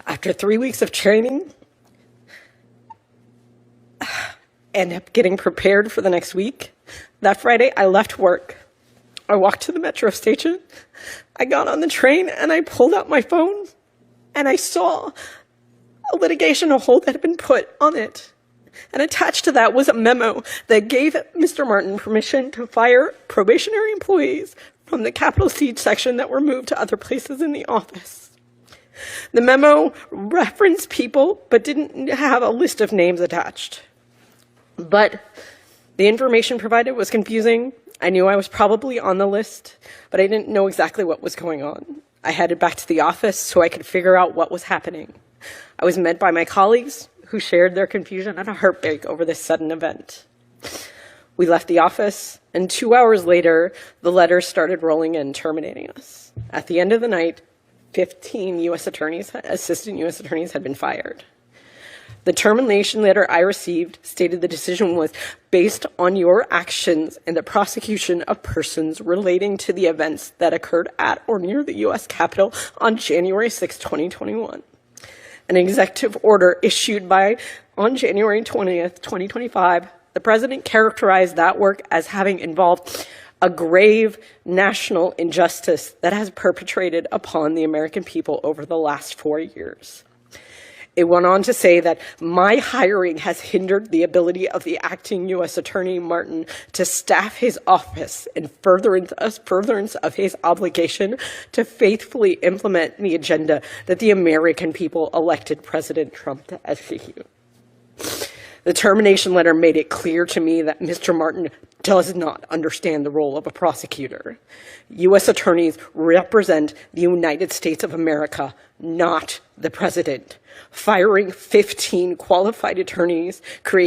After 3 weeks of training and getting prepared for the next week, that Friday I left work. I walked to the metro station. I got on the train and I pulled out my phone and I saw a litigation hold that had been put on it. And attached to that was a memo that gave Mr. Martin permission to fire probationary employees from the Capitol Siege section that were moved to other places in the office. The memo referenced people, but didn't have a list of names attached. But the information provided was confusing. I knew I was probably on the list, but I didn't know exactly what was going on. I headed back to the office so I could figure out what was happening. I was met by my colleagues who shared their confusion and a heartbreak over this sudden event. We left the office, and 2 hours later, the letters started rolling in, terminating us. At the end of the night, 15 assistant U.S. attorneys had been fired. The termination letter I received stated the decision was based on your actions in the prosecution of persons relating to the events that occurred at or near the U.S. Capitol on January 6, 2021. An executive order issued on January 20th, 2025, the president characterized that work as having involved a grave national injustice that has perpetrated upon the American people over the last 4 years. It went on to say that my hiring has hindered the ability of the acting U.S. Attorney Martin to staff his office in furtherance of his obligation to faithfully implement the agenda that the American people elected President Trump to execute. The termination letter made it clear to me that Mr. Martin does not understand the role of a prosecutor. U.S. attorneys represent the United States of America, not the president. Firing 15 qualified attorneys created